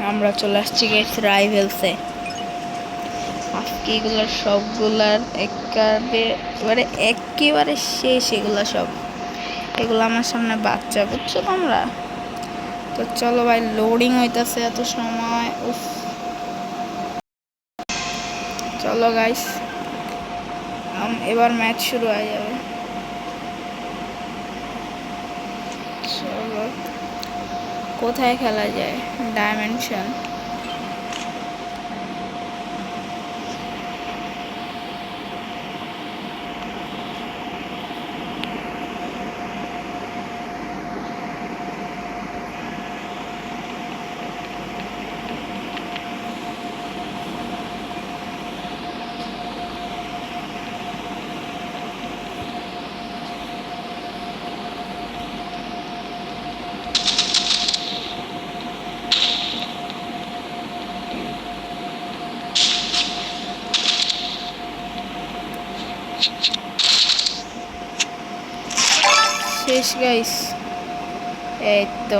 আমরা চলে আসছি গাইস রাইভেলসে। আজকে এগুলার সবগুলার একেবারে শেষ। এগুলা সব এগুলো আমার সামনে বাচ্চা, বুঝছো তোমরা? তো চলো ভাই, লোডিং হইতাছে এত সময়। উফ, চলো গাইস, এবার ম্যাচ শুরু হয়ে যাবে। চলো, কোথায় খেলা যায়? ডাইমেনশন। শেষ গাইস, এই তো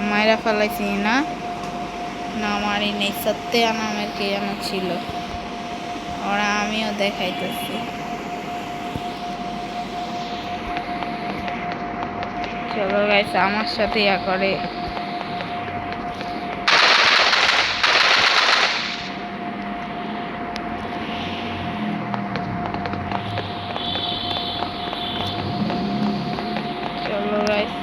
মায়েরা ফেলাইছি না? না মারি নেই, সত্যি নামের কে যেন ছিল, ওরা আমিও দেখাইতেছি। চলো গাইস, আমার সাথে ইয়া করে। চলো গাইস,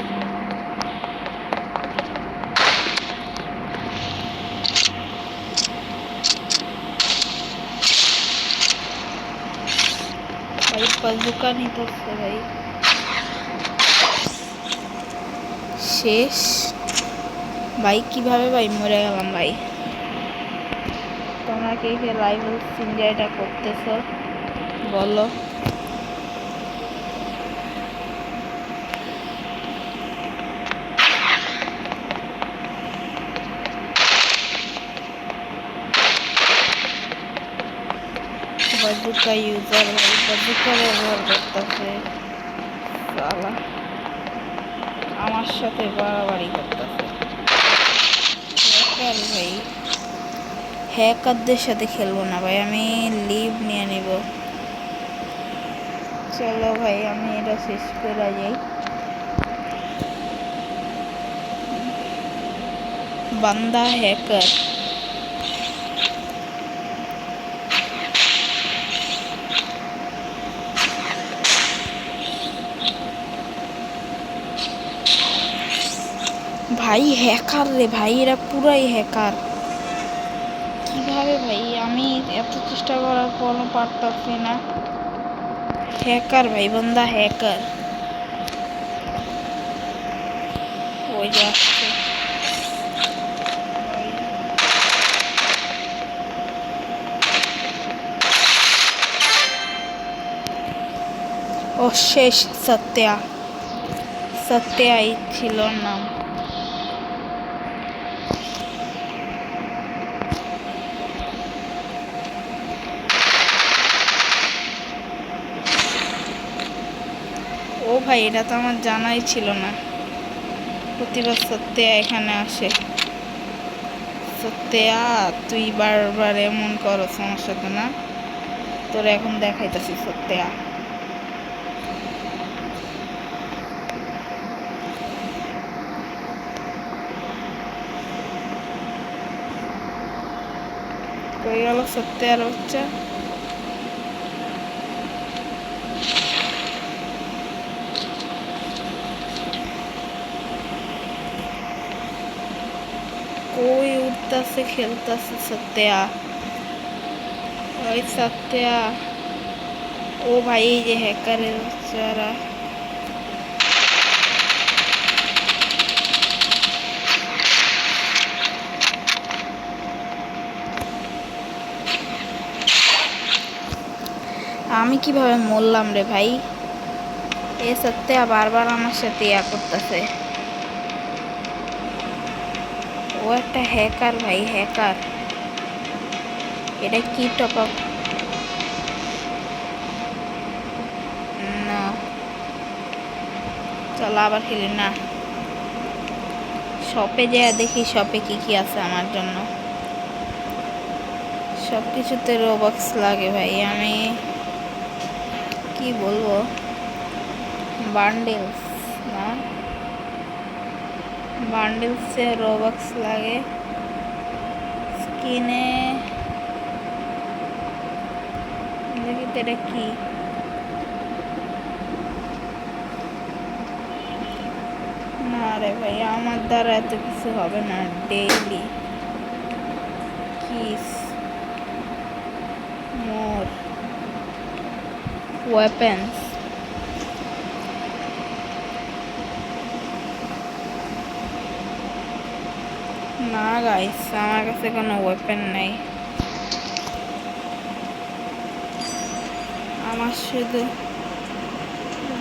ভাই বাজুকা নিতেছে ভাই। শেষ ভাই, কিভাবে ভাই মরে গেলাম ভাই। তোমরা কে কে রাইভেল সিনজাইটা করতেছো বলো। বাজুকা ইউজার ভাই, বাজুকা ব্যবহার করতেছে সালা, আমার সাথে বাড়াবাড়ি করতেছে। হ্যাকার ভাই, হ্যাকারদের সাথে খেলবো না ভাই, আমি লিভ নিয়ে নিব। চলো ভাই, আমি এটা শেষ করে যাই। বান্দা হ্যাকার। ভাই হ্যাকার রে ভাই, এরা পুরাই হ্যাকার। কিভাবে ভাই, আমি এত চেষ্টা করার পরও পারতাছি না। হ্যাকার ভাই, বান্দা হ্যাকার। ওই যে আসছে। ও শেষ, সত্যা, সত্যাই ছিল নাম। ও ভাই, এটা তো আমার জানাই ছিল না। প্রতিবার সত্যা এখানে আসে। সত্যা, তুই বারবার এমন করো আমার সাথে না? তোর এখন দেখাইতেছি সত্যা। কই গেল সত্যা বাচ্চা? কই উঠতেছে, খেলতেছে সত্যা। ওই সত্যা, ও ভাই এই যে হ্যাকারের বাচ্চারা। আমি কিভাবে মরলাম রে ভাই? এ সত্যা বারবার আমার সাথে ইয়া করতেছে। ও একটা হ্যাকার ভাই, হ্যাকার। এটা কি টপ আপ? না, চলো আবার খেলি না। শপে যেয়ে দেখি শপে কি কি আছে আমার জন্য। সব কিছুতে রোবক্স লাগে ভাই, আমি কি বলবো। বান্ডেলস না, বান্ডেলসে রোবক্স লাগে, স্কিনে দেখি তো এটা কি। না রে ভাই, আমার দ্বারা এত কিছু হবে না। ডেইলি কিস, মোর ওয়েপেন্স, না গাইস আমার কাছে কোনো ওয়েপেন নেই। আমার শুধু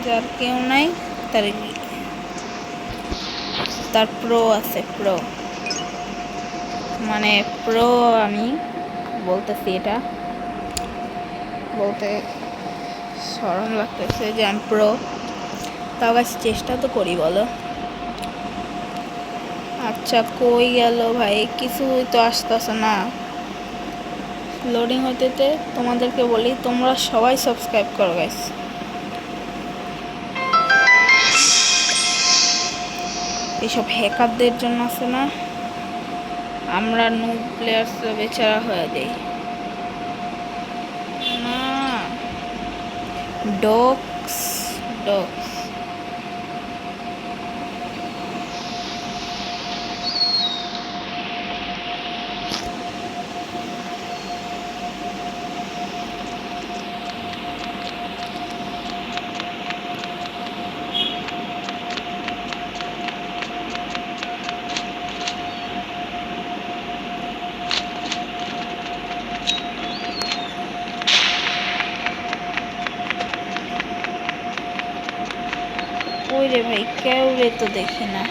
যার কেউ নাই তার প্রো আছে, প্রো মানে প্রো। আমি বলতেছি, এটা বলতে শরম লাগতেছে যে আমি প্রো, তাও গাছ চেষ্টা তো করি বলো। আচ্ছা কই গেল ভাই, কিছুই তো আসতেছে না, লোডিং হতে। তোমাদেরকে বলি তোমরা সবাই সাবস্ক্রাইব করো গাইস। এইসব হ্যাকারদের জন্য আছে না, আমরা নুব প্লেয়ার্স বেচারা হয়ে যাই। না ডক্স, ডক্স ওই রে ভাই, কেউ রে তো দেখি না।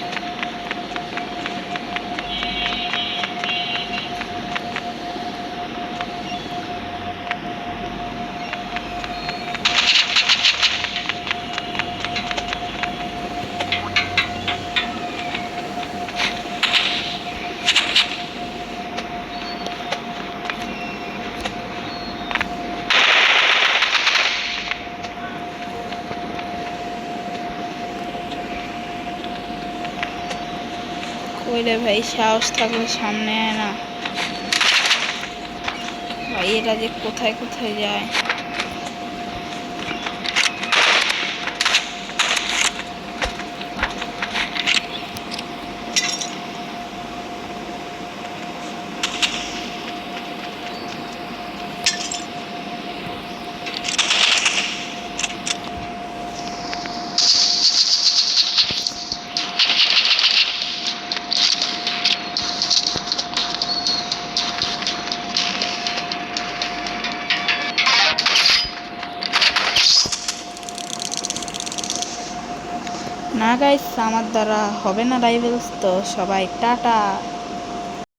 ওই রে ভাই, সাহস থাকলে সামনে আয় না ভাই, এরা যে কোথায় কোথায় যায়। না গাইস, আমার দ্বারা হবে না রাইভেলস, তো সবাই টাটা।